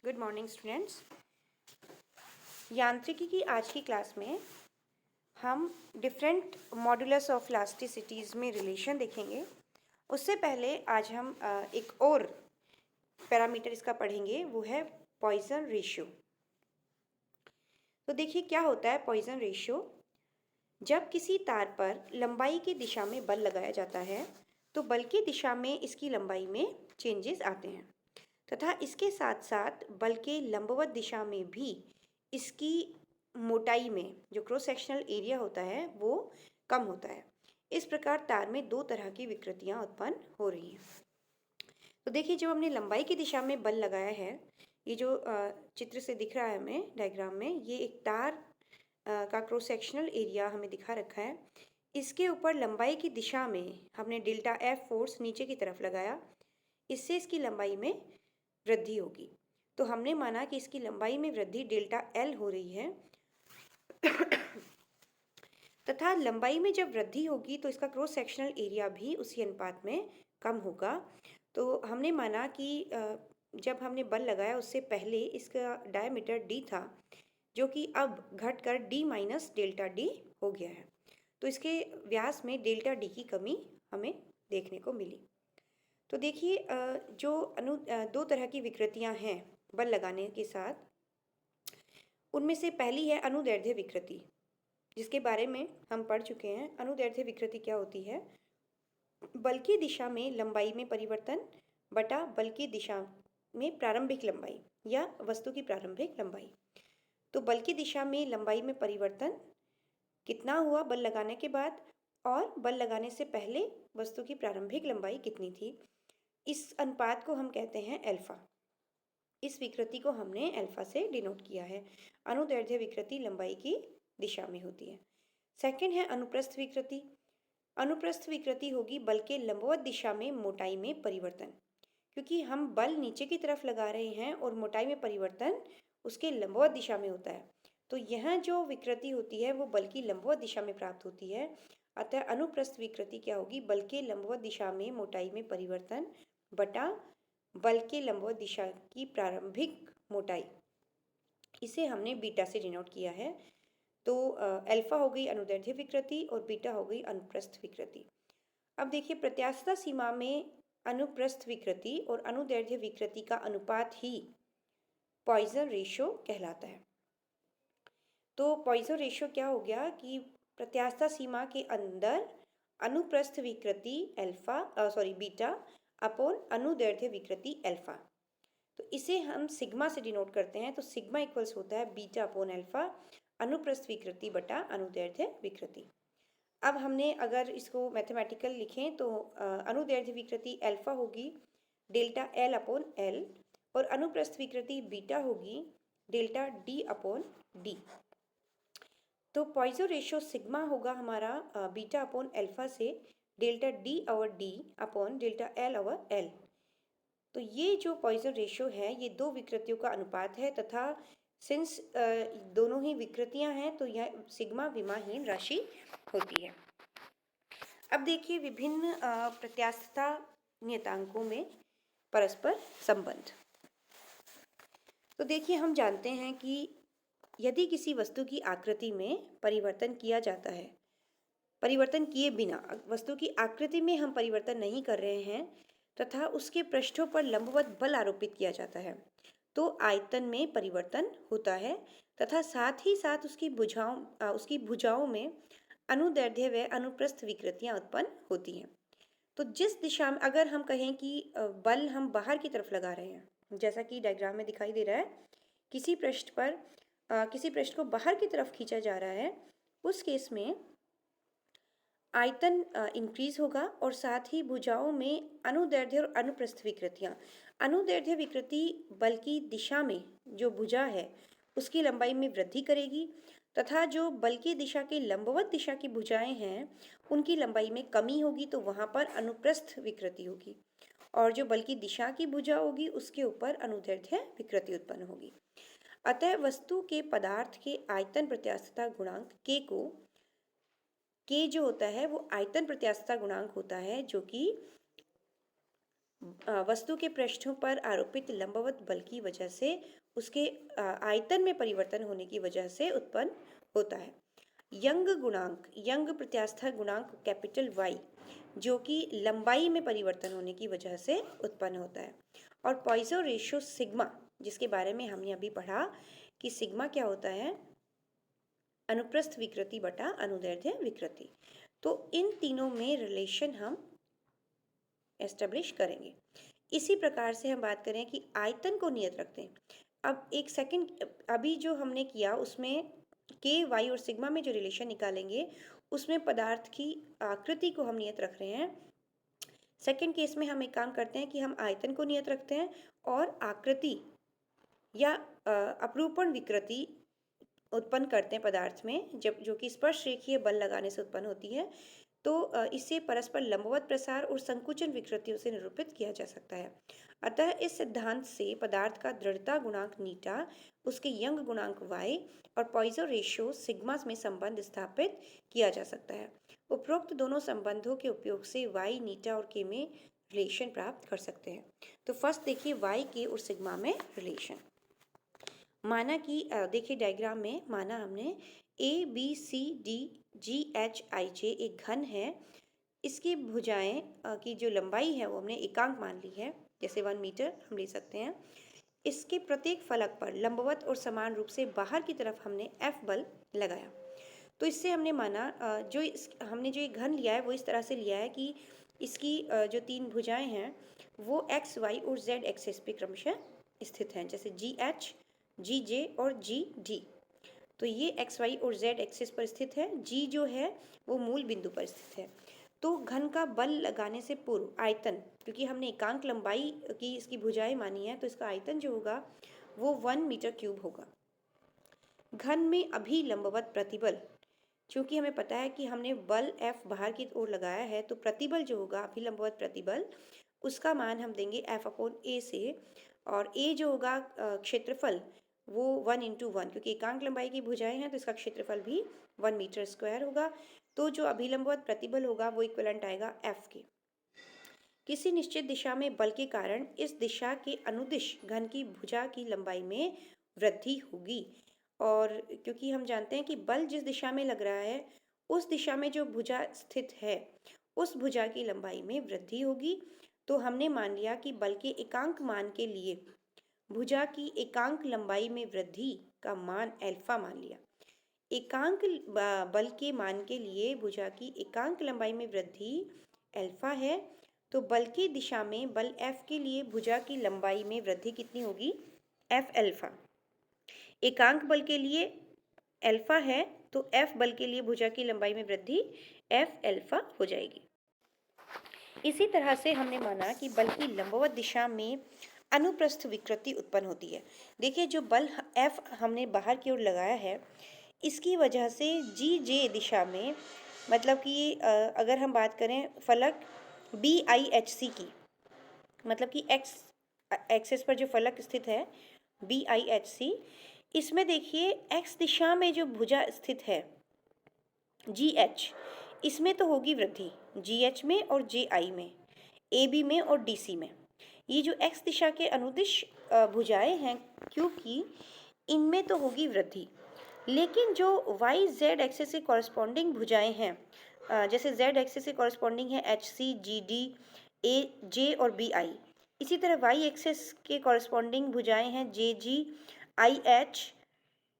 Good morning students. यांत्रिकी की आज की क्लास में हम डिफरेंट मॉड्यूलस ऑफ इलास्टिसिटीज़ में रिलेशन देखेंगे। उससे पहले आज हम एक और पैरामीटर इसका पढ़ेंगे, वो है पॉइसन रेशियो। तो देखिए क्या होता है पॉइसन रेशियो। जब किसी तार पर लंबाई की दिशा में बल लगाया जाता है तो बल की दिशा में इसकी लंबाई में चेंजेस आते हैं तथा इसके साथ साथ बल के लंबवत दिशा में भी इसकी मोटाई में जो क्रॉस सेक्शनल एरिया होता है वो कम होता है। इस प्रकार तार में दो तरह की विकृतियां उत्पन्न हो रही हैं। तो देखिए जब हमने लंबाई की दिशा में बल लगाया है, ये जो चित्र से दिख रहा है हमें डायग्राम में, ये एक तार का क्रॉस सेक्शनल एरिया हमें दिखा रखा है। इसके ऊपर लंबाई की दिशा में हमने डेल्टा एफ फोर्स नीचे की तरफ लगाया, इससे इसकी लंबाई में वृद्धि होगी। तो हमने माना कि इसकी लंबाई में वृद्धि डेल्टा एल हो रही है तथा लंबाई में जब वृद्धि होगी तो इसका क्रॉस सेक्शनल एरिया भी उसी अनुपात में कम होगा। तो हमने माना कि जब हमने बल लगाया उससे पहले इसका डायमीटर डी था, जो कि अब घटकर डी माइनस डेल्टा डी हो गया है। तो इसके व्यास में डेल्टा डी की कमी हमें देखने को मिली। तो देखिए दो तरह की विकृतियां हैं बल लगाने के साथ। उनमें से पहली है अनुदैर्ध्य विकृति, जिसके बारे में हम पढ़ चुके हैं। अनुदैर्ध्य विकृति क्या होती है? बल की दिशा में लंबाई में परिवर्तन बटा बल की दिशा में प्रारंभिक लंबाई या वस्तु की प्रारंभिक लंबाई। तो बल की दिशा में लंबाई में परिवर्तन कितना हुआ बल लगाने के बाद, और बल लगाने से पहले वस्तु की प्रारंभिक लंबाई कितनी थी, इस अनुपात को हम कहते हैं अल्फा। इस विकृति को हमने अल्फा से डिनोट किया है। अनुदैर्ध्य विकृति लंबाई की दिशा में होती है। सेकंड है अनुप्रस्थ विकृति। अनुप्रस्थ विकृति होगी बल के लंबवत दिशा में मोटाई में परिवर्तन, क्योंकि हम बल नीचे की तरफ लगा रहे हैं और मोटाई में परिवर्तन उसके लंबवत दिशा में होता है। तो यह जो विकृति होती है वो बल की लंबवत दिशा में प्राप्त होती है। अतः अनुप्रस्थ विकृति क्या होगी? बल के लंबवत दिशा में मोटाई में परिवर्तन बटा बल के लंबवत दिशा की प्रारंभिक मोटाई। इसे हमने बीटा से डिनोट किया है। तो अल्फा हो गई अनुदैर्ध्य विकृति और बीटा हो गई अनुप्रस्थ विकृति। अब देखिए प्रत्यास्थता सीमा में अनुप्रस्थ विकृति और अनुदैर्ध्य विकृति का अनुपात ही पॉइसन रेशियो कहलाता है। तो पॉइसन रेशियो क्या हो गया कि प्रत्यास्थता सीमा के अंदर अनुप्रस्थ विकृति बीटा अपॉन अनुदैर्ध्य विकृति अल्फा। तो इसे हम सिग्मा से डिनोट करते हैं। तो सिग्मा इक्वल्स होता है बीटा अपॉन अल्फा अनुप्रस्थ विकृति बटा अनुदैर्ध्य विकृति। अब हमने अगर इसको मैथमेटिकल लिखें तो अनुदैर्ध्य विकृति अल्फा होगी डेल्टा एल अपॉन एल और अनुप्रस्थ विकृति बीटा होगी डेल्टा डी अपॉन डी। तो पॉइसन रेशियो सिग्मा होगा हमारा बीटा अपॉन अल्फा से delta D over D upon delta L over L. तो ये जो पॉइसन रेशियो है ये दो विकृतियों का अनुपात है तथा सिंस दोनों ही विकृतियां हैं तो यह सिग्मा विमाहीन राशि होती है। अब देखिए विभिन्न प्रत्यास्थता नियतांकों में परस्पर संबंध। तो देखिए हम जानते हैं कि यदि किसी वस्तु की आकृति में परिवर्तन किया जाता है, परिवर्तन किए बिना वस्तु की आकृति में हम परिवर्तन नहीं कर रहे हैं तथा उसके पृष्ठों पर लंबवत बल आरोपित किया जाता है, तो आयतन में परिवर्तन होता है तथा साथ ही साथ उसकी भुजाओं में अनुदैर्ध्य व अनुप्रस्थ विकृतियां उत्पन्न होती हैं। तो जिस दिशा में अगर हम कहें कि बल हम बाहर की तरफ लगा रहे हैं, जैसा कि डायग्राम में दिखाई दे रहा है, किसी पृष्ठ को बाहर की तरफ खींचा जा रहा है, उस केस में आयतन इंक्रीज होगा और साथ ही भुजाओं में अनुदैर्ध्य और अनुप्रस्थ विकृतियां। अनुदैर्ध्य विकृति बल की दिशा में जो भुजा है उसकी लंबाई में वृद्धि करेगी तथा जो बल की दिशा के लंबवत दिशा की भुजाएं हैं उनकी लंबाई में कमी होगी, तो वहां पर अनुप्रस्थ विकृति होगी और जो बल की दिशा की भुजा होगी उसके ऊपर अनुदैर्ध्य विकृति उत्पन्न होगी। अतः वस्तु के पदार्थ के आयतन प्रत्यास्थता गुणांक के जो होता है वो आयतन प्रत्यास्थता गुणांक होता है, जो कि वस्तु के पृष्ठों पर आरोपित लंबवत बल की वजह से उसके आयतन में परिवर्तन होने की वजह से उत्पन्न होता है। यंग गुणांक, यंग प्रत्यास्थ गुणांक कैपिटल वाई, जो कि लंबाई में परिवर्तन होने की वजह से उत्पन्न होता है। और पॉइजन रेशियो सिग्मा, जिसके बारे में हमने अभी पढ़ा कि सिग्मा क्या होता है, अनुप्रस्थ विकृति बटा अनुदैर्ध्य विकृति। तो इन तीनों में रिलेशन हम एस्टेब्लिश करेंगे। इसी प्रकार से हम बात करें कि आयतन को नियत रखते हैं। अब एक सेकंड, अभी जो हमने किया उसमें के वाई और सिग्मा में जो रिलेशन निकालेंगे उसमें पदार्थ की आकृति को हम नियत रख रहे हैं। सेकंड केस में हम एक काम करते हैं कि हम आयतन को नियत रखते हैं और आकृति या अपरूपण विकृति उत्पन्न करते हैं पदार्थ में, जब जो कि स्पर्श रेखीय बल लगाने से उत्पन्न होती है। तो इसे परस्पर लंबवत प्रसार और संकुचन विकृतियों से निरूपित किया जा सकता है। अतः इस सिद्धांत से पदार्थ का दृढ़ता गुणांक नीटा, उसके यंग गुणांक वाई और पॉइजन रेशियो सिग्मा में संबंध स्थापित किया जा सकता है। उपरोक्त दोनों संबंधों के उपयोग से वाई, नीटा और के में रिलेशन प्राप्त कर सकते हैं। तो फर्स्ट देखिए वाई, के और सिग्मा में रिलेशन। माना कि देखिए डायग्राम में, माना हमने A B C D G H I J एक घन है। इसकी भुजाएं की जो लंबाई है वो हमने एकांक मान ली है, जैसे 1 मीटर हम ले सकते हैं। इसके प्रत्येक फलक पर लंबवत और समान रूप से बाहर की तरफ हमने एफ बल लगाया। तो इससे हमने माना हमने जो ये घन लिया है वो इस तरह से लिया है कि इसकी जो तीन भुजाएं हैं वो एक्स, वाई और जेड एक्सिस पे क्रमशः स्थित हैं, जैसे जी एच, जी जे और जी डी। तो ये एक्स, वाई और जेड एक्सिस पर स्थित है। जी जो है वो मूल बिंदु पर स्थित है। तो घन का बल लगाने से पूर्व आयतन, क्योंकि हमने एकांक लंबाई की इसकी भुजाएं मानी है, तो इसका आयतन जो होगा वो 1 मीटर क्यूब होगा। घन में अभी लंबवत प्रतिबल, क्योंकि हमें पता है कि हमने बल F बाहर की ओर लगाया है, तो प्रतिबल जो होगा अभिलंबवत प्रतिबल, उसका मान हम देंगे F/A से। और A जो होगा क्षेत्रफल, वो 1 × 1, क्योंकि एकांक लंबाई की भुजाएं हैं तो इसका क्षेत्रफल भी 1 मीटर स्क्वायर होगा। तो जो अभिलंबवत प्रतिबल होगा वो इक्वलेंट आएगा F के। किसी निश्चित दिशा में बल के कारण इस दिशा के अनुदिश घन की भुजा की लंबाई में वृद्धि होगी। और क्योंकि हम जानते हैं कि बल जिस दिशा में लग रहा है उस दिशा में जो भुजा स्थित है उस भुजा की लंबाई में वृद्धि होगी। तो हमने मान लिया कि बल के एकांक मान के लिए भुजा की एकांक लंबाई में वृद्धि का मान अल्फा मान लिया। एकांक बल के मान के लिए भुजा की एकांक लंबाई में वृद्धि अल्फा है। तो बल की दिशा में बल F के लिए भुजा की लंबाई में वृद्धि कितनी होगी, F अल्फा। एकांक बल के लिए अल्फा है तो F बल के लिए भुजा की लंबाई में वृद्धि F अल्फा हो जाएगी। इसी तरह से हमने माना कि बल की लंबवत दिशा में अनुप्रस्थ विकृति उत्पन्न होती है। देखिए जो बल F हमने बाहर की ओर लगाया है, इसकी वजह से जी जे दिशा में, मतलब कि अगर हम बात करें फलक BIHC की, मतलब कि एक्स एक्सिस पर जो फलक स्थित है BIHC, इसमें देखिए एक्स दिशा में जो भुजा स्थित है GH, इसमें तो होगी वृद्धि GH में और JI में, AB में और DC में। ये जो एक्स दिशा के अनुदिश भुजाएं हैं, क्योंकि इनमें तो होगी वृद्धि, लेकिन जो वाई जेड एक्सिस से कॉरस्पॉन्डिंग भुजाएं हैं, जैसे जेड एक्सिस से कॉरस्पॉन्डिंग है HC, GD, AJ और BI। इसी तरह वाई एक्सिस के कॉरस्पॉन्डिंग भुजाएं हैं JG, IH,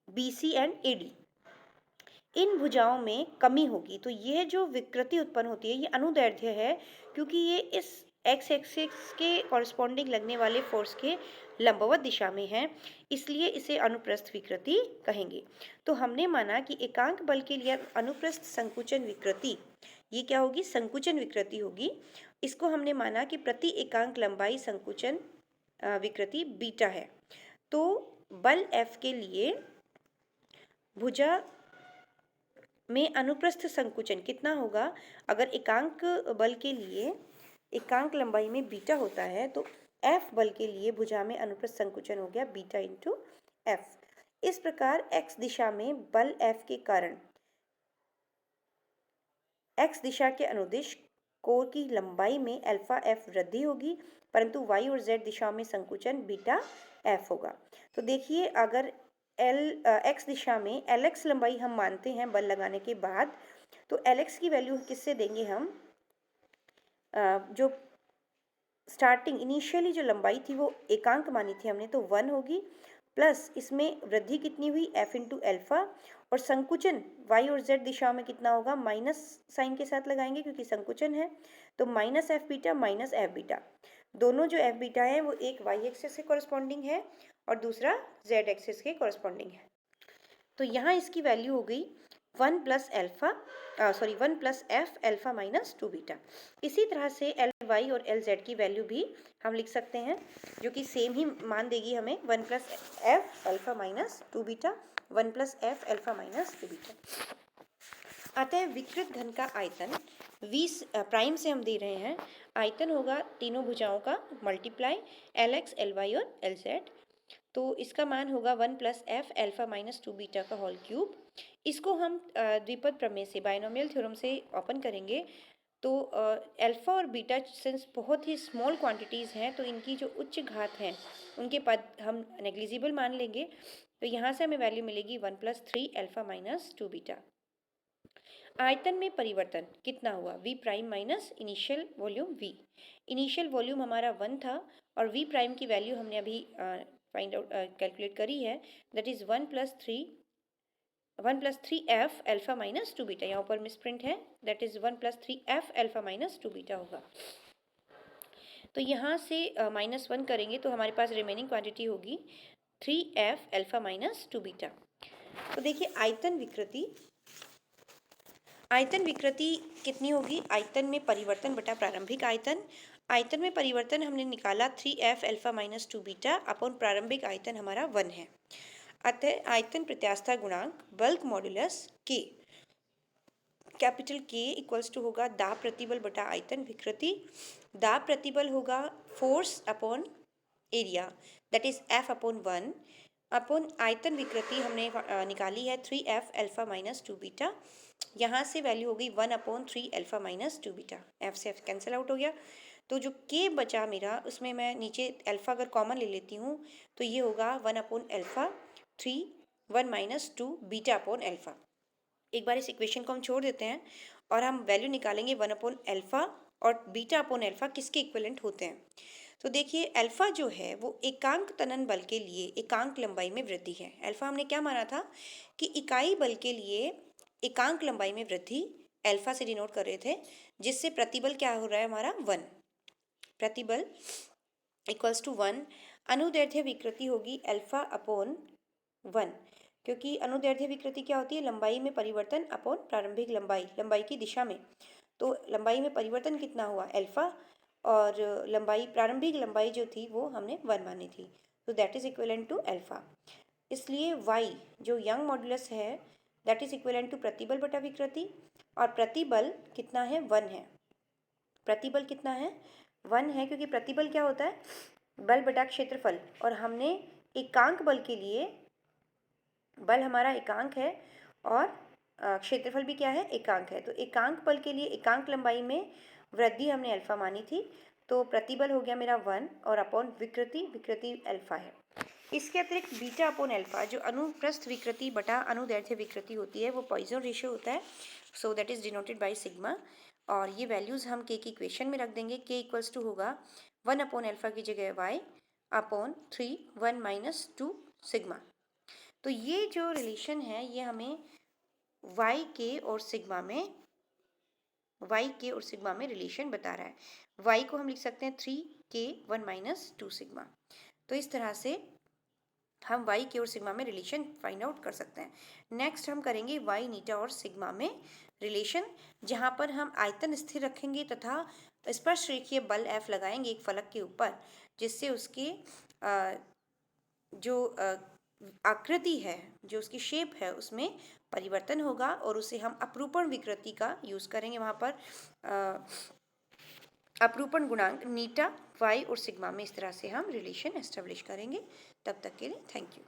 BC and AD। इन भुजाओं में कमी होगी। तो यह जो विकृति उत्पन्न होती है ये अनुदैर्ध्य है, क्योंकि ये इस एक्स एक्सिस के कॉरस्पॉन्डिंग लगने वाले फोर्स के लंबवत दिशा में है, इसलिए इसे अनुप्रस्थ विकृति कहेंगे। तो हमने माना कि एकांक बल के लिए अनुप्रस्थ संकुचन विकृति, ये क्या होगी, संकुचन विकृति होगी। इसको हमने माना कि प्रति एकांक लंबाई संकुचन विकृति बीटा है। तो बल F के लिए भुजा में अनुप्रस्थ संकुचन कितना होगा, अगर एकांक बल के लिए एकांक लंबाई में बीटा होता है तो F बल के लिए भुजा में अनुप्रस्थ संकुचन हो गया बीटा × F। इस प्रकार x दिशा में बल F के कारण x दिशा के अनुदिश कोर की लंबाई में अल्फा F वृद्धि होगी, परंतु y और z दिशा में संकुचन बीटा f होगा। तो देखिए अगर x दिशा में lx लंबाई हम मानते हैं बल लगाने के बाद, तो lx की वैल्यू किससे देंगे हम, जो स्टार्टिंग इनिशियली जो लंबाई थी वो एकांक मानी थी हमने, तो 1 होगी, प्लस इसमें वृद्धि कितनी हुई f इंटू एल्फा, और संकुचन y और z दिशा में कितना होगा, माइनस साइन के साथ लगाएंगे क्योंकि संकुचन है, तो minus F beta minus F beta. दोनों जो एफ बीटा है वो एक y एक्सिस के कॉरस्पॉन्डिंग है और दूसरा z एक्सिस के कॉरस्पॉन्डिंग है। तो यहाँ इसकी वैल्यू हो गई 1 plus alpha, sorry 1 plus F alpha minus 2 beta. इसी तरह से एल वाई और एल जेड की वैल्यू भी हम लिख सकते हैं, जो कि सेम ही मान देगी हमें 1 plus F alpha minus 2 beta, 1 plus F alpha minus 2 beta. अतः विकृत घन का आयतन v प्राइम से हम दे रहे हैं, आयतन होगा तीनों भुजाओं का multiply L X L Y और एल जेड। तो इसका मान होगा 1 plus F alpha minus 2 beta का होल क्यूब। इसको हम द्विपद प्रमेय से, बाइनोमियल थ्योरम से ओपन करेंगे, तो अल्फा और बीटा सिंस बहुत ही स्मॉल क्वांटिटीज़ हैं, तो इनकी जो उच्च घात हैं उनके पद हम नेग्लिजिबल मान लेंगे। तो यहाँ से हमें वैल्यू मिलेगी 1 प्लस 3 एल्फा माइनस 2 बीटा। आयतन में परिवर्तन कितना हुआ, v prime minus initial volume v। Initial volume हमारा 1 था और v प्राइम की वैल्यू हमने अभी फाइंड आउट कैलकुलेट करी है, that is 1 plus 3 F alpha minus 2 beta. यहाँ ऊपर मिसप्रिंट है, that is 1 plus 3 F alpha minus 2 beta होगा। तो यहाँ से -1 करेंगे तो हमारे पास रिमेनिंग क्वांटिटी होगी 3 एफ एल्फा माइनस 2 बीटा। तो देखिए आयतन विकृति कितनी होगी, आयतन में परिवर्तन बटा प्रारंभिक आयतन। आयतन में परिवर्तन हमने निकाला 3f alpha minus 2 beta upon प्रारंभिक आयतन हमारा 1 है। अतः आयतन प्रत्यास्थता गुणांक bulk modulus k, capital K equals to होगा दाब प्रतिबल बटा आयतन विकृति। दाब प्रतिबल होगा force upon area, that is f upon 1 upon आयतन विकृति हमने निकाली है 3f एल्फा माइनस 2 बीटा। यहाँ से वैल्यू हो गई 1 upon 3 alpha minus 2 beta, F से एफ कैंसिल आउट हो गया। तो जो के बचा मेरा, उसमें मैं नीचे अल्फा अगर कॉमन ले लेती हूँ तो ये होगा 1 upon alpha 3 1 minus 2 beta upon alpha. एक बार इस इक्वेशन को हम छोड़ देते हैं और हम वैल्यू निकालेंगे 1 अपॉन एल्फा और बीटा अपॉन एल्फा किसके इक्विवेलेंट होते हैं। तो देखिए अल्फा जो है वो एकांक तनन बल के लिए एकांक लंबाई में वृद्धि है। अल्फा हमने क्या माना था कि इकाई बल के लिए एकांक लंबाई में वृद्धि अल्फा से डिनोट कर रहे थे, जिससे प्रतिबल क्या हो रहा है हमारा 1, प्रतिबल इक्वल्स टू 1। अनुदैर्ध्य विकृति होगी अल्फा अपॉन 1, क्योंकि अनुदैर्ध्य विकृति क्या होती है, लंबाई में परिवर्तन अपॉन प्रारंभिक लंबाई की दिशा में। तो लंबाई में परिवर्तन कितना हुआ अल्फा, और प्रारंभिक लंबाई जो थी वो हमने 1 मानी थी, तो that is equivalent to alpha. इसलिए y जो यंग मॉड्यूलस है दैट इज इक्विवेलेंट टू प्रतिबल बटा विकृति, और प्रतिबल कितना है 1 है। प्रतिबल कितना है 1 है, क्योंकि प्रतिबल क्या होता है, बल बटा क्षेत्रफल, और हमने एकांक बल के लिए, बल हमारा एकांक है और क्षेत्रफल भी क्या है, एकांक है। तो एकांक बल के लिए एकांक लंबाई में वृद्धि हमने अल्फा मानी थी, तो प्रतिबल हो गया मेरा 1 और अपॉन विकृति अल्फा है। इसके अतिरिक्त बीटा अपॉन अल्फा जो अनुप्रस्थ विकृति बटा अनुदैर्ध्य विकृति होती है वो पॉइजन रेशियो होता है, so that is denoted by sigma. और ये वैल्यूज़ हम के की इक्वेशन में रख देंगे। के इक्वल्स टू होगा 1 अपॉन अल्फा की जगह y अपॉन 3 1 माइनस 2 सिग्मा। तो ये जो रिलेशन है ये हमें y के और सिग्मा में रिलेशन बता रहा है। y को हम लिख सकते हैं 3k 1 माइनस 2 सिग्मा। तो इस तरह से हम y के और सिग्मा में रिलेशन फाइंड आउट कर सकते हैं। नेक्स्ट हम करेंगे y नीटा और सिग्मा में रिलेशन, जहाँ पर हम आयतन स्थिर रखेंगे तथा स्पर्श रेखीय बल F लगाएंगे एक फलक के ऊपर, जिससे उसके जो आकृति है, जो उसकी शेप है, उसमें परिवर्तन होगा और उसे हम अपरूपण विकृति का यूज़ करेंगे। वहाँ पर अपरूपण गुणांक नीटा y और सिग्मा में इस तरह से हम रिलेशन एस्टेब्लिश करेंगे। तब तक के लिए थैंक यू।